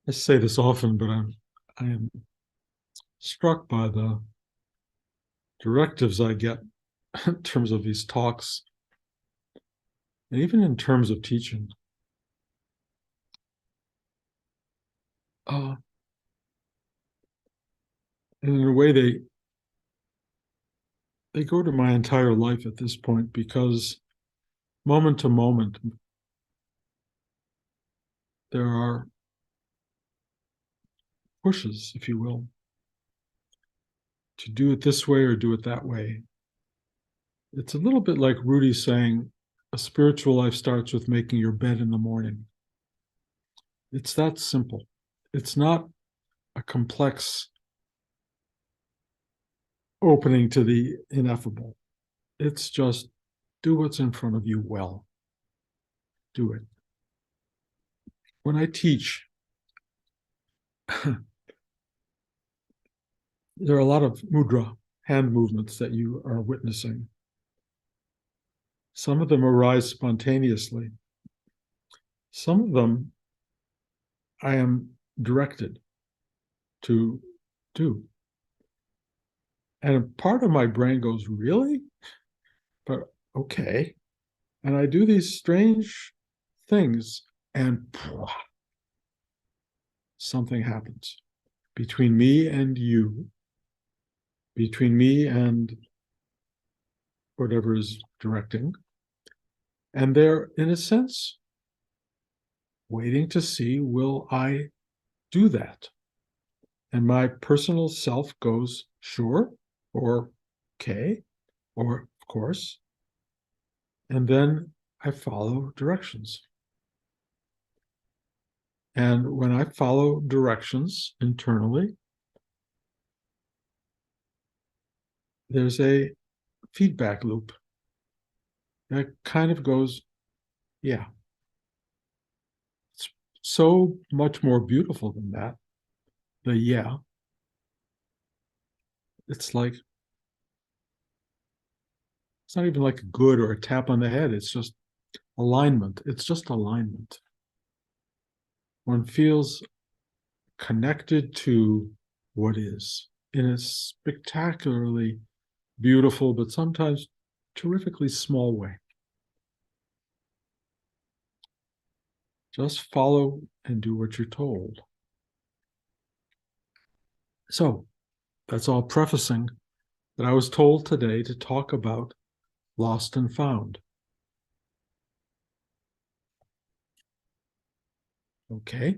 I say this often, but I am struck by the directives I get in terms of these talks, and even in terms of teaching. Uh, and in a way, they go to my entire life at this point because moment to moment, there are pushes, if you will, to do it this way or do it that way. It's a little bit like Rudy saying, a spiritual life starts with making your bed in the morning. It's that simple. It's not a complex opening to the ineffable. It's just do what's in front of you well. Do it. When I teach, there are a lot of mudra, hand movements that you are witnessing. Some of them arise spontaneously. Some of them I am directed to do. And a part of my brain goes, really? But okay. And I do these strange things, and something happens between me and you, between me and whatever is directing. And they're, in a sense, waiting to see, will I do that? And my personal self goes, sure, or okay, or of course. And then I follow directions. And when I follow directions internally, there's a feedback loop that kind of goes, yeah, it's so much more beautiful than that. The yeah, it's like, it's not even like a good or a tap on the head. It's just alignment. It's just alignment. One feels connected to what is in a spectacularly beautiful, but sometimes terrifically small way. Just follow and do what you're told. So that's all prefacing that I was told today to talk about lost and found. Okay.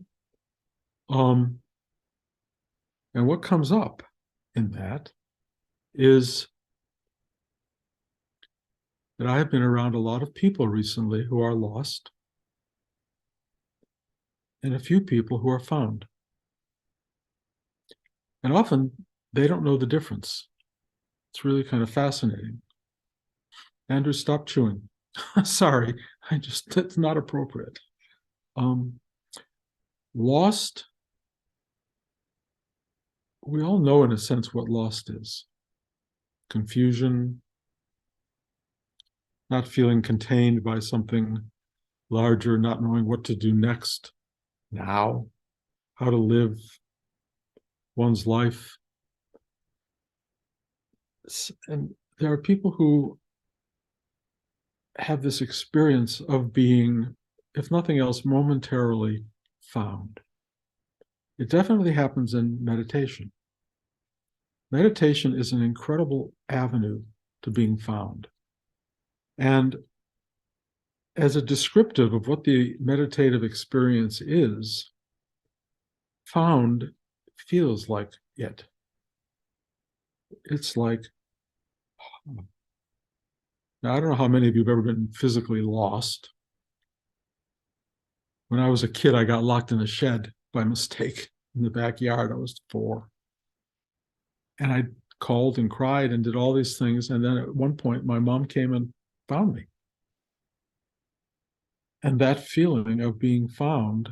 Um, and what comes up in that is that I have been around a lot of people recently who are lost and a few people who are found. And often they don't know the difference. It's really kind of fascinating. Andrew, stop chewing. Sorry, it's not appropriate. Um, Lost, we all know in a sense what lost is: confusion, not feeling contained by something larger, not knowing what to do next, now, how to live one's life. And there are people who have this experience of being, if nothing else, momentarily found. It definitely happens in meditation. Meditation is an incredible avenue to being found. And as a descriptive of what the meditative experience is, found feels like it. It's like, now I don't know how many of you have ever been physically lost. When I was a kid, I got locked in a shed by mistake in the backyard. I was 4. And I called and cried and did all these things. And then at one point, my mom came and found me. And that feeling of being found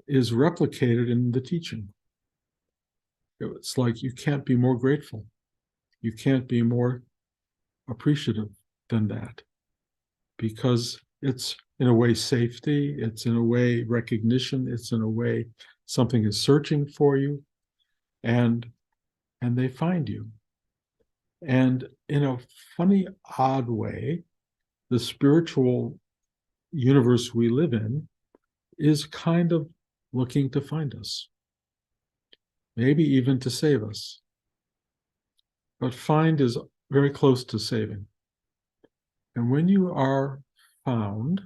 is replicated in the teaching. It's like you can't be more grateful. You can't be more appreciative than that, because it's in a way safety, it's in a way recognition, it's in a way something is searching for you, and they find you. And in a funny, odd way, the spiritual universe we live in is kind of looking to find us, maybe even to save us. But find is very close to saving. And when you are found,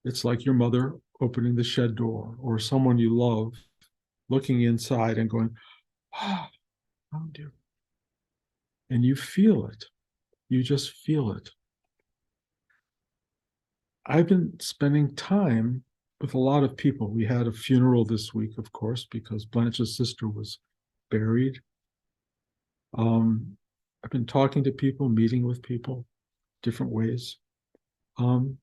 it's like your mother opening the shed door, or someone you love looking inside and going, ah, found you. And you feel it. You just feel it. I've been spending time with a lot of people. We had a funeral this week, of course, because Blanche's sister was buried. I've been talking to people, meeting with people, different ways. And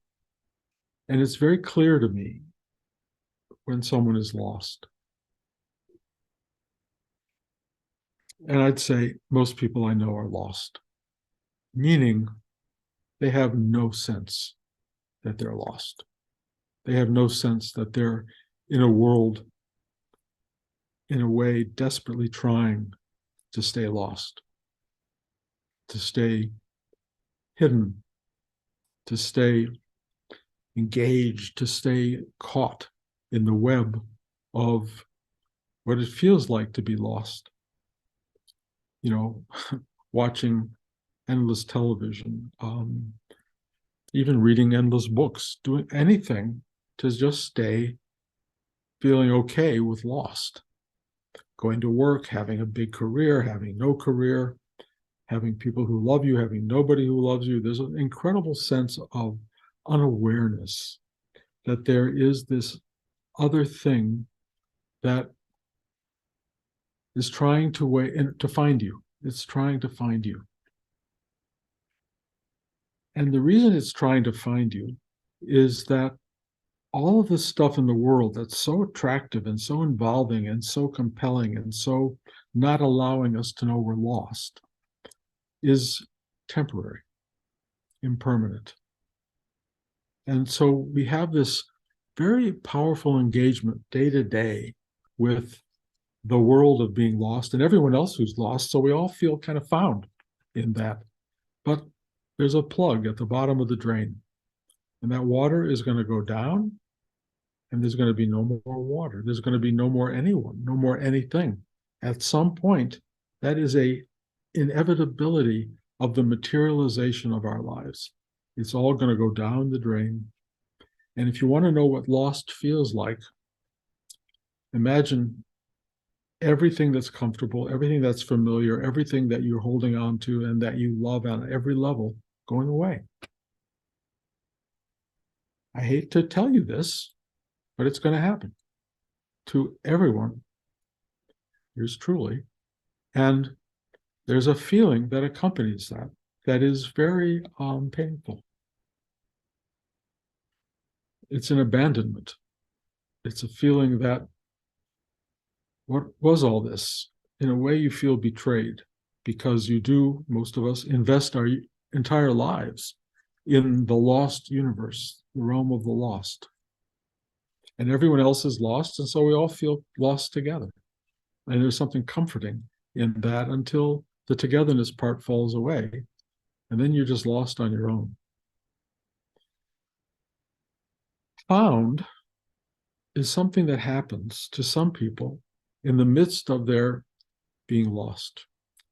it's very clear to me when someone is lost. And I'd say most people I know are lost, meaning they have no sense that they're lost. They have no sense that they're in a world, in a way, desperately trying to stay lost, to stay hidden, to stay engaged, to stay caught in the web of what it feels like to be lost. You know, watching endless television, even reading endless books, doing anything to just stay feeling okay with lost. Going to work, having a big career, having no career, having people who love you, having nobody who loves you. There's an incredible sense of unawareness that there is this other thing that is trying to find you. It's trying to find you. And the reason it's trying to find you is that all of this stuff in the world that's so attractive and so involving and so compelling and so not allowing us to know we're lost is temporary, impermanent. And so we have this very powerful engagement day to day with the world of being lost and everyone else who's lost. So we all feel kind of found in that. But there's a plug at the bottom of the drain, and that water is going to go down, and there's going to be no more water. There's going to be no more anyone, no more anything. At some point, that is a inevitability of the materialization of our lives. It's all going to go down the drain. And if you want to know what lost feels like, imagine everything that's comfortable, everything that's familiar, everything that you're holding on to and that you love on every level going away. I hate to tell you this, but it's going to happen to everyone. Yours truly. And there's a feeling that accompanies that that is very painful. It's an abandonment. It's a feeling that, what was all this? In a way, you feel betrayed because you do, most of us, invest our entire lives in the lost universe, the realm of the lost. And everyone else is lost, and so we all feel lost together. And there's something comforting in that until the togetherness part falls away, and then you're just lost on your own. Found is something that happens to some people in the midst of their being lost,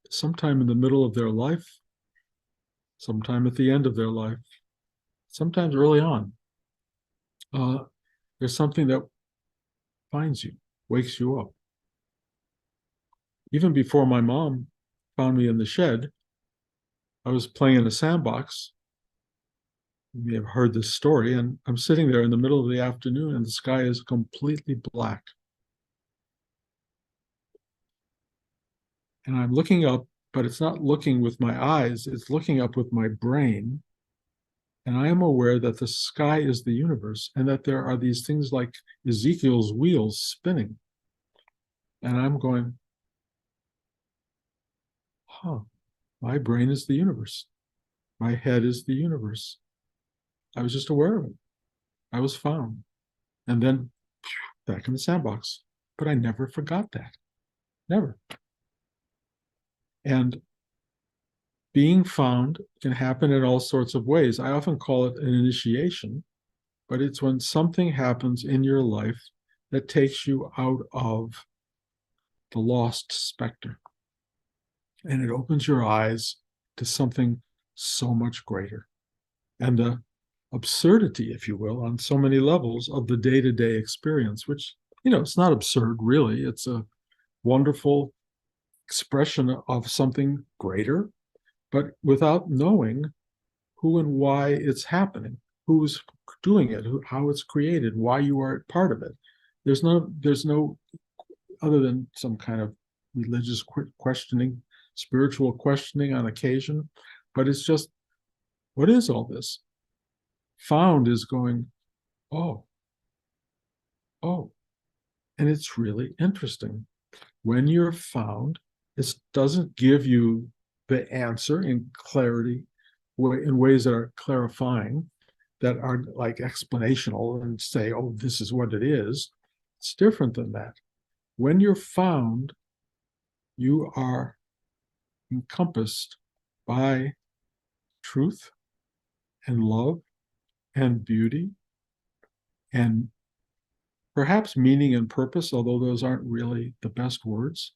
sometime in the middle of their life, sometime at the end of their life, sometimes early on. There's something that finds you, wakes you up. Even before my mom found me in the shed, I was playing in a sandbox. You may have heard this story, and I'm sitting there in the middle of the afternoon, and the sky is completely black. And I'm looking up, but it's not looking with my eyes, it's looking up with my brain. And I am aware that the sky is the universe and that there are these things like Ezekiel's wheels spinning. And I'm going, my brain is the universe. My head is the universe. I was just aware of it. I was found. And then back in the sandbox. But I never forgot that. Never. And being found can happen in all sorts of ways. I often call it an initiation, but it's when something happens in your life that takes you out of the lost specter. And it opens your eyes to something so much greater. And the absurdity, if you will, on so many levels of the day-to-day experience, which, it's not absurd, really. It's a wonderful expression of something greater, but without knowing who and why it's happening, who's doing it, how it's created, why you are part of it. There's no other than some kind of religious questioning, spiritual questioning on occasion, but it's just, what is all this? Found is going, oh, and it's really interesting. When you're found, it doesn't give you the answer in clarity, in ways that are clarifying, that are like explanational and say, oh, this is what it is. It's different than that. When you're found, you are encompassed by truth and love and beauty and perhaps meaning and purpose, although those aren't really the best words.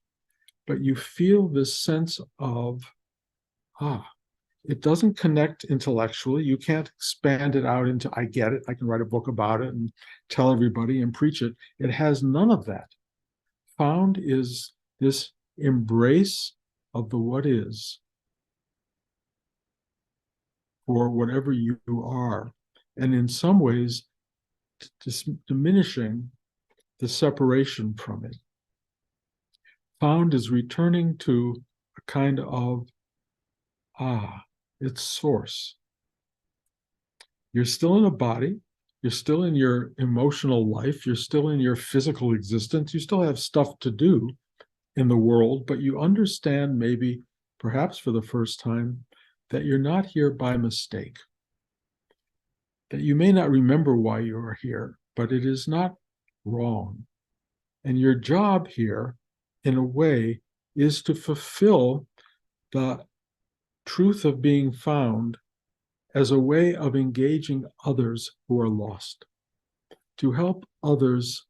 But you feel this sense of, it doesn't connect intellectually. You can't expand it out into, I get it, I can write a book about it and tell everybody and preach it. It has none of that. Found is this embrace of the what is for whatever you are. And in some ways, diminishing the separation from it. Found is returning to a kind of, its source. You're still in a body, you're still in your emotional life, you're still in your physical existence, you still have stuff to do in the world, but you understand, maybe, perhaps for the first time, that you're not here by mistake. That you may not remember why you are here, but it is not wrong. And your job here, in a way, is to fulfill the truth of being found as a way of engaging others who are lost, to help others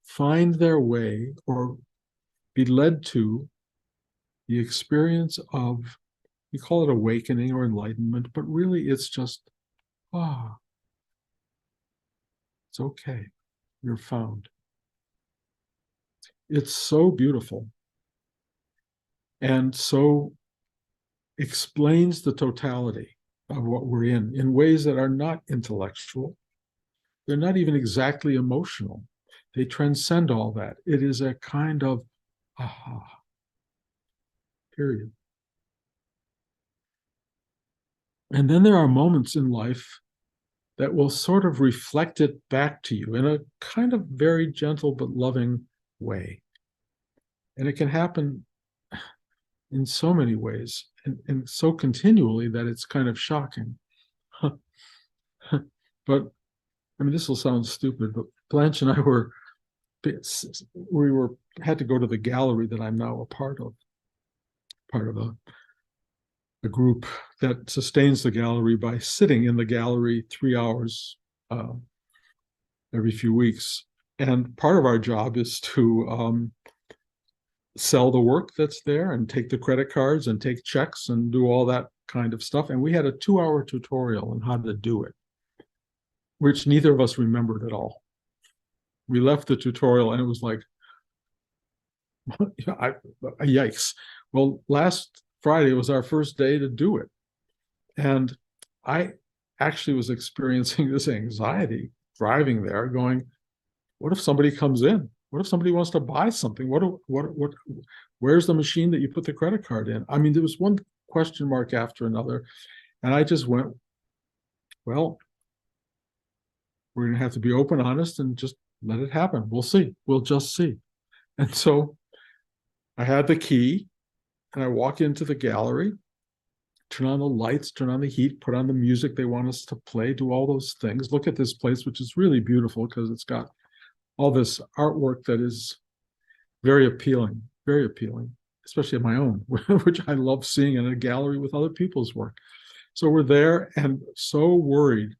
find their way or be led to the experience of, we call it awakening or enlightenment, but really it's just, it's okay, you're found. It's so beautiful and so explains the totality of what we're in ways that are not intellectual. They're not even exactly emotional. They transcend all that. It is a kind of aha, period. And then there are moments in life that will sort of reflect it back to you in a kind of very gentle but loving way. And it can happen in so many ways and so continually that it's kind of shocking. But I mean, this will sound stupid, but Blanche and I had to go to the gallery that I'm now a part of a group that sustains the gallery by sitting in the gallery 3 hours every few weeks. And part of our job is to sell the work that's there and take the credit cards and take checks and do all that kind of stuff. And we had a 2-hour tutorial on how to do it, which neither of us remembered at all. We left the tutorial and it was like, yikes. Well, last Friday was our first day to do it. And I actually was experiencing this anxiety driving there, going, what if somebody comes in? What if somebody wants to buy something? Where's the machine that you put the credit card in? I mean, there was one question mark after another. And I just went, well, we're going to have to be open, honest, and just let it happen. We'll see. We'll just see. And so I had the key and I walk into the gallery, turn on the lights, turn on the heat, put on the music they want us to play, do all those things. Look at this place, which is really beautiful because it's got all this artwork that is very appealing, especially my own, which I love seeing in a gallery with other people's work. So we're there and so worried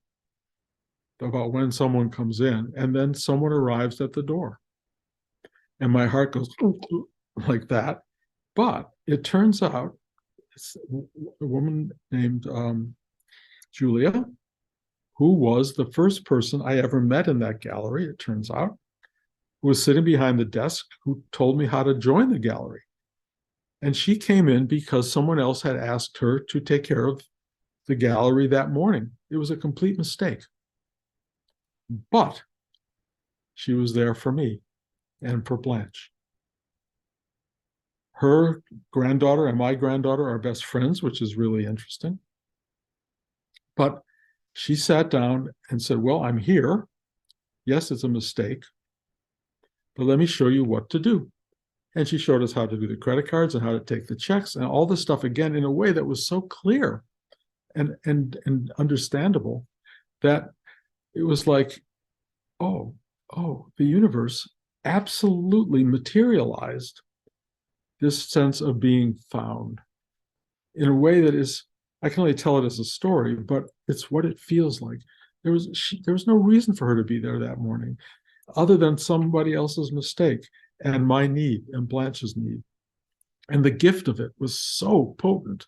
about when someone comes in, and then someone arrives at the door. And my heart goes like that. But it turns out it's a woman named Julia, who was the first person I ever met in that gallery, it turns out, who was sitting behind the desk, who told me how to join the gallery. And she came in because someone else had asked her to take care of the gallery that morning. It was a complete mistake. But she was there for me and for Blanche. Her granddaughter and my granddaughter are best friends, which is really interesting. But she sat down and said, well, I'm here. Yes, it's a mistake, but let me show you what to do. And she showed us how to do the credit cards and how to take the checks and all this stuff again in a way that was so clear and understandable that it was like, oh, the universe absolutely materialized this sense of being found in a way that is, I can only tell it as a story, but it's what it feels like. There was no reason for her to be there that morning other than somebody else's mistake and my need and Blanche's need. And the gift of it was so potent.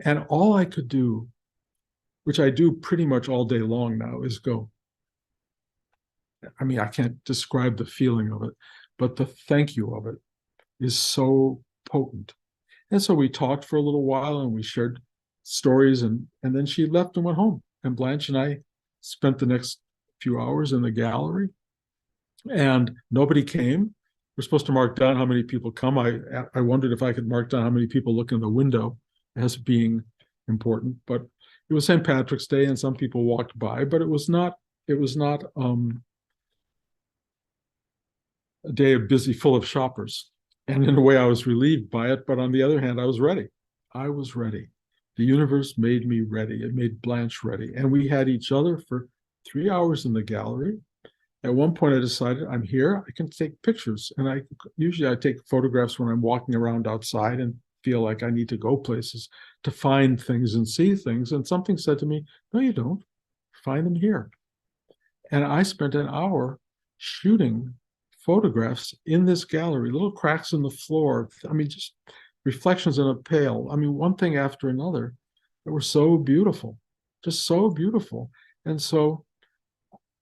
And all I could do, which I do pretty much all day long now, is go. I mean, I can't describe the feeling of it, but the thank you of it is so potent. And so we talked for a little while and we shared stories, and then she left and went home. And Blanche and I spent the next few hours in the gallery, and nobody came. We're supposed to mark down how many people come. I wondered if I could mark down how many people look in the window as being important, but it was St. Patrick's Day and some people walked by, but it was not a day of busy, full of shoppers. And in a way, I was relieved by it. But on the other hand, I was ready. I was ready. The universe made me ready. It made Blanche ready. And we had each other for 3 hours in the gallery. At one point, I decided, I'm here. I can take pictures. And I take photographs when I'm walking around outside and feel like I need to go places to find things and see things. And something said to me, no, you don't. Find them here. And I spent an hour shooting photographs in this gallery, little cracks in the floor. I mean, just reflections in a pail. I mean, one thing after another that were so beautiful, just so beautiful. And so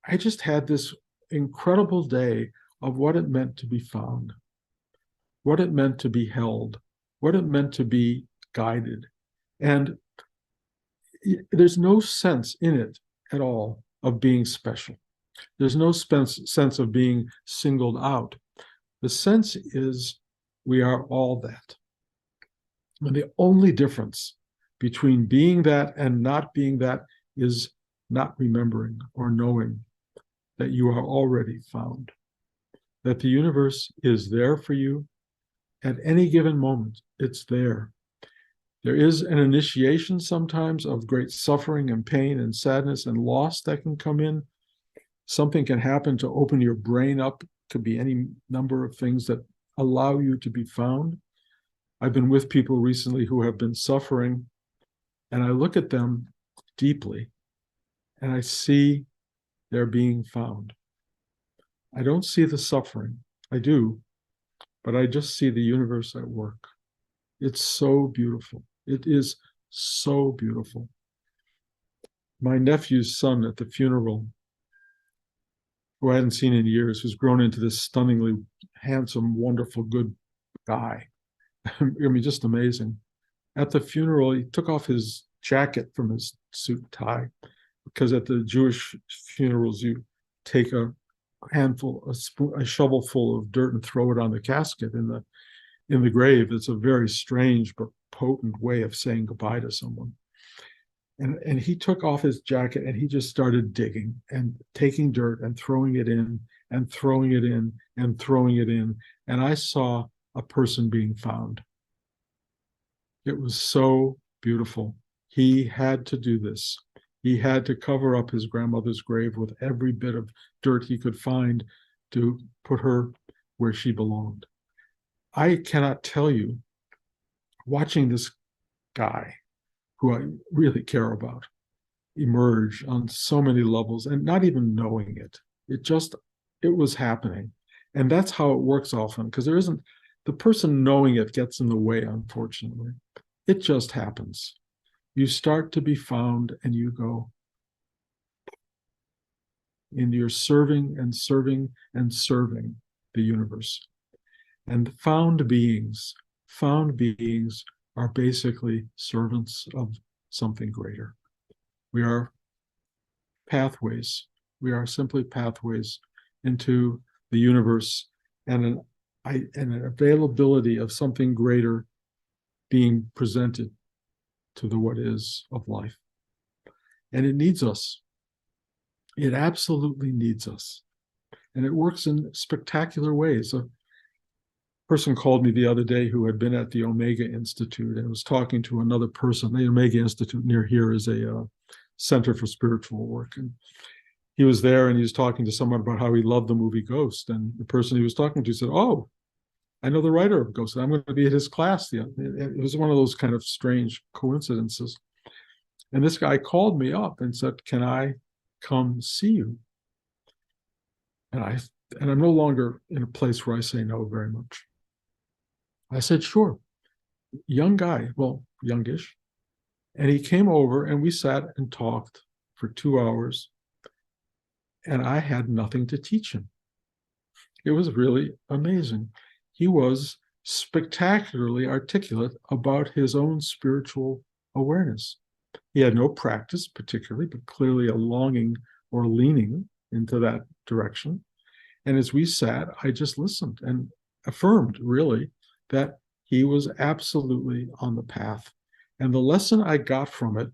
I just had this incredible day of what it meant to be found, what it meant to be held, what it meant to be guided. And there's no sense in it at all of being special. There's no sense of being singled out. The sense is we are all that. And the only difference between being that and not being that is not remembering or knowing that you are already found, that the universe is there for you at any given moment. It's there. There is an initiation sometimes of great suffering and pain and sadness and loss that can come in. Something can happen to open your brain up. It could be any number of things that allow you to be found. I've been with people recently who have been suffering, and I look at them deeply, and I see they're being found. I don't see the suffering. I do, but I just see the universe at work. It's so beautiful. It is so beautiful. My nephew's son at the funeral, who I hadn't seen in years, who's grown into this stunningly handsome, wonderful, good guy. I mean, just amazing. At the funeral, he took off his jacket from his suit and tie, because at the Jewish funerals, you take a handful, a shovel full of dirt and throw it on the casket in the grave. It's a very strange but potent way of saying goodbye to someone. And he took off his jacket and he just started digging and taking dirt and throwing it in and throwing it in and throwing it in. And I saw a person being found. It was so beautiful. He had to do this. He had to cover up his grandmother's grave with every bit of dirt he could find to put her where she belonged. I cannot tell you, watching this guy who I really care about emerge on so many levels and not even knowing it. It was happening. And that's how it works often, because there isn't, the person knowing it gets in the way, unfortunately. It just happens. You start to be found and you go, and you're serving and serving and serving the universe. And found beings are basically servants of something greater. We are pathways. We are simply pathways into the universe and an availability of something greater being presented to the what is of life. And it needs us. It absolutely needs us. And it works in spectacular ways. A person called me the other day who had been at the Omega Institute and was talking to another person. The Omega Institute near here is a center for spiritual work. And he was there and he was talking to someone about how he loved the movie Ghost. And the person he was talking to said, "Oh, I know the writer of Ghost. I'm going to be at his class." It was one of those kind of strange coincidences. And this guy called me up and said, "Can I come see you?" And I'm no longer in a place where I say no very much. I said, "Sure." Young guy, well, youngish. And he came over and we sat and talked for 2 hours. And I had nothing to teach him. It was really amazing. He was spectacularly articulate about his own spiritual awareness. He had no practice particularly, but clearly a longing or leaning into that direction. And as we sat, I just listened and affirmed, really, that he was absolutely on the path. And the lesson I got from it,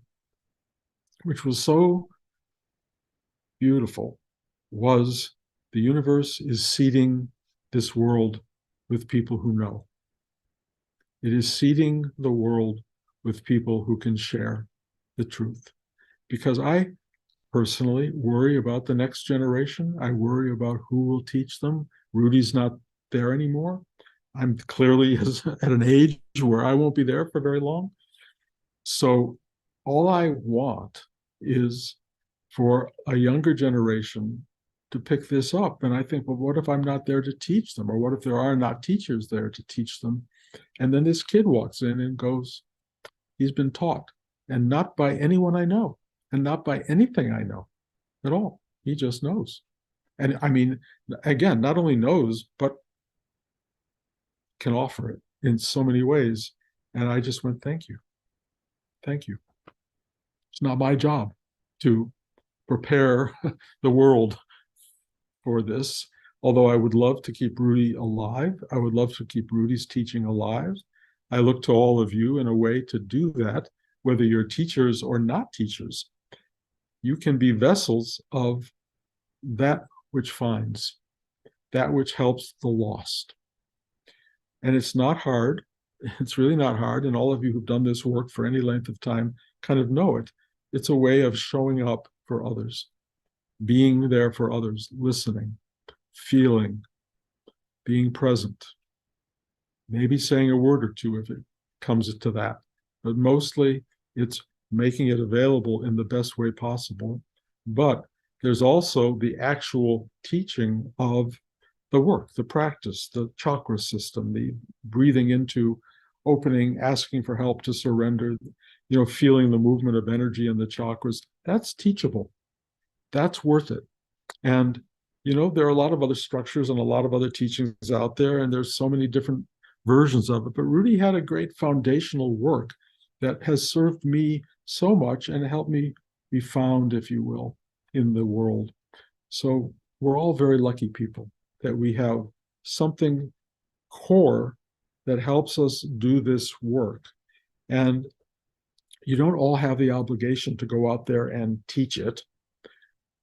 which was so beautiful, was the universe is seeding this world with people who know. It is seeding the world with people who can share the truth. Because I personally worry about the next generation. I worry about who will teach them. Rudy's not there anymore. I'm clearly at an age where I won't be there for very long. So all I want is for a younger generation to pick this up. And I think, well, what if I'm not there to teach them? Or what if there are not teachers there to teach them? And then this kid walks in and goes, he's been taught, and not by anyone I know, and not by anything I know at all. He just knows. And I mean, again, not only knows, but can offer it in so many ways. And I just went, thank you. Thank you. It's not my job to prepare the world for this, although I would love to keep Rudy alive. I would love to keep Rudy's teaching alive. I look to all of you in a way to do that, whether you're teachers or not teachers. You can be vessels of that which finds, that which helps the lost. And it's not hard. It's really not hard. And all of you who've done this work for any length of time kind of know it. It's a way of showing up for others, being there for others, listening, feeling, being present, maybe saying a word or two if it comes to that. But mostly it's making it available in the best way possible. But there's also the actual teaching of the work, the practice, the chakra system, the breathing into, opening, asking for help to surrender, feeling the movement of energy in the chakras. That's teachable. That's worth it. And, there are a lot of other structures and a lot of other teachings out there, and there's so many different versions of it. But Rudy had a great foundational work that has served me so much and helped me be found, if you will, in the world. So we're all very lucky people that we have something core that helps us do this work. And you don't all have the obligation to go out there and teach it.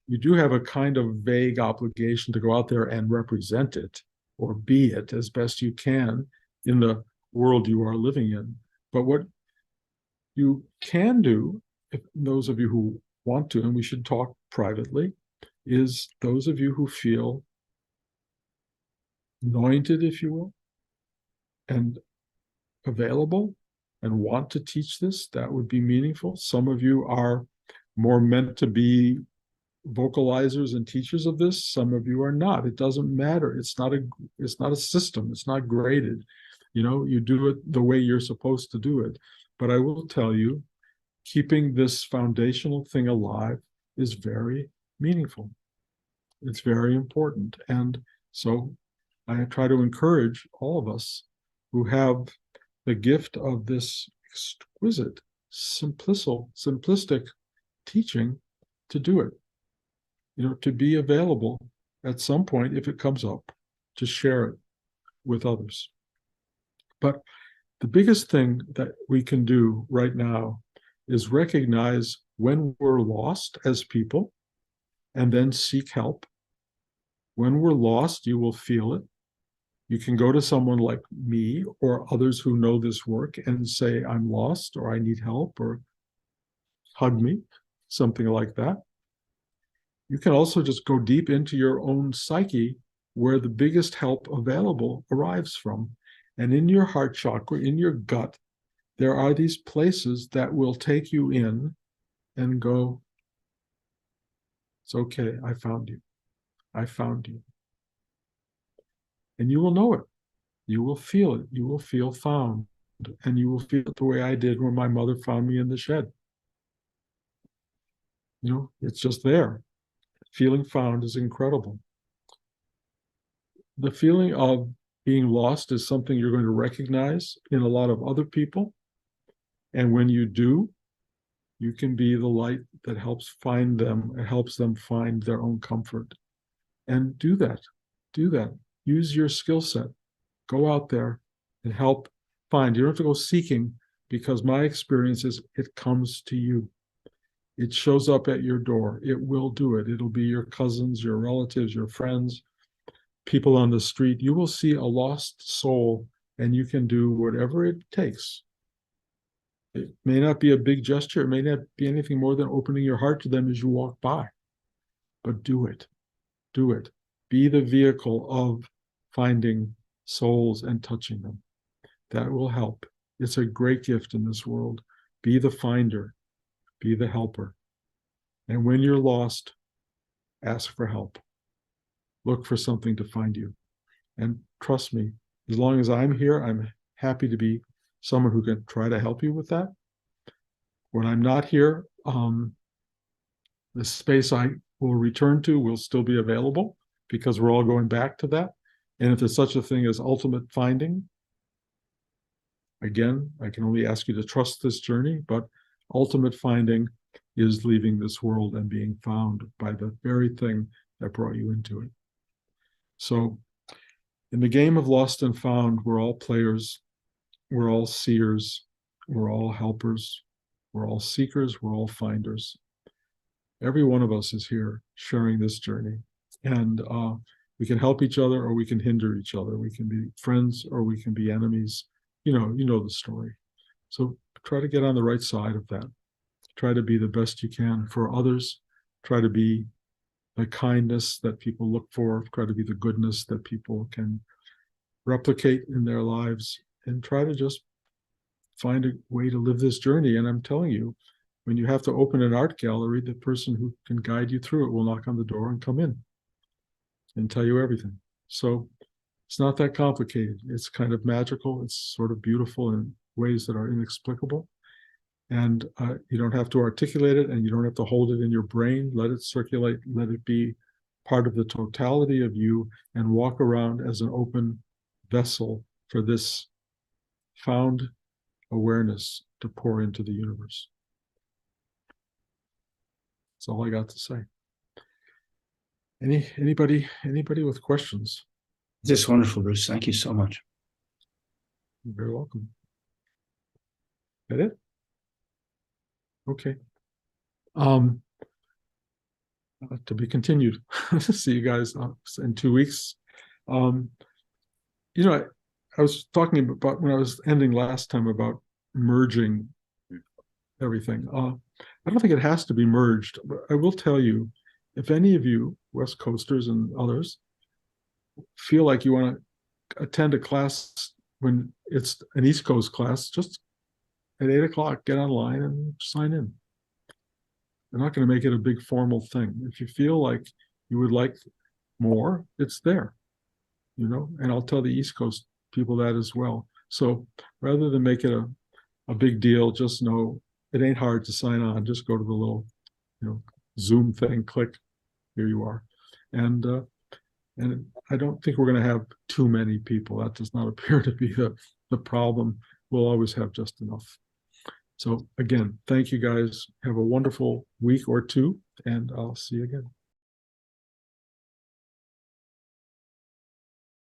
You do have a kind of vague obligation to go out there and represent it or be it as best you can in the world you are living in. But what you can do, if those of you who want to, and we should talk privately, is those of you who feel anointed, if you will, and available and want to teach this, that would be meaningful. Some of you are more meant to be vocalizers and teachers of this. Some of you are not. It doesn't matter. It's not a system. It's not graded. You do it the way you're supposed to do it. But I will tell you, keeping this foundational thing alive is very meaningful. It's very important. And so I try to encourage all of us who have the gift of this exquisite, simplistic teaching to do it. To be available at some point, if it comes up, to share it with others. But the biggest thing that we can do right now is recognize when we're lost as people and then seek help. When we're lost, you will feel it. You can go to someone like me or others who know this work and say, I'm lost, or I need help, or hug me, something like that. You can also just go deep into your own psyche where the biggest help available arrives from. And in your heart chakra, in your gut, there are these places that will take you in and go, it's okay, I found you. I found you. And you will know it. You will feel it. You will feel found. And you will feel it the way I did when my mother found me in the shed. It's just there. Feeling found is incredible. The feeling of being lost is something you're going to recognize in a lot of other people. And when you do, you can be the light that helps them find their own comfort. And do that. Use your skill set. Go out there and help find. You don't have to go seeking, because my experience is it comes to you. It shows up at your door. It will do it. It'll be your cousins, your relatives, your friends, people on the street. You will see a lost soul, and you can do whatever it takes. It may not be a big gesture. It may not be anything more than opening your heart to them as you walk by. But do it. Do it. Be the vehicle of finding souls and touching them. That will help. It's a great gift in this world. Be the finder. Be the helper. And when you're lost, ask for help. Look for something to find you. And trust me, as long as I'm here, I'm happy to be someone who can try to help you with that. When I'm not here, the space I will return to will still be available, because we're all going back to that. And if there's such a thing as ultimate finding, again, I can only ask you to trust this journey, but ultimate finding is leaving this world and being found by the very thing that brought you into it. So in the game of lost and found, we're all players, we're all seers, we're all helpers, we're all seekers, we're all finders. Every one of us is here sharing this journey. And we can help each other, or we can hinder each other. We can be friends, or we can be enemies. You know the story. So try to get on the right side of that. Try to be the best you can for others. Try to be the kindness that people look for. Try to be the goodness that people can replicate in their lives. And try to just find a way to live this journey. And I'm telling you, when you have to open an art gallery, the person who can guide you through it will knock on the door and come in and tell you everything. So it's not that complicated. It's kind of magical. It's sort of beautiful in ways that are inexplicable. And you don't have to articulate it, and you don't have to hold it in your brain. Let it circulate. Let it be part of the totality of you, and walk around as an open vessel for this found awareness to pour into the universe. That's all I got to say. Anybody with questions? This is wonderful, Bruce. Thank you so much. You're very welcome. Is that it? Okay. To be continued. See you guys in 2 weeks. I was talking about, when I was ending last time, about merging everything. I don't think it has to be merged, but I will tell you, if any of you West Coasters and others feel like you want to attend a class when it's an East Coast class, just at 8 o'clock, get online and sign in. They're not going to make it a big formal thing. If you feel like you would like more, it's there, and I'll tell the East Coast people that as well. So rather than make it a big deal, just know it ain't hard to sign on. Just go to the little, Zoom thing, click, here you are. And I don't think we're going to have too many people. That does not appear to be the problem. We'll always have just enough. So again, thank you guys. Have a wonderful week or two, and I'll see you again.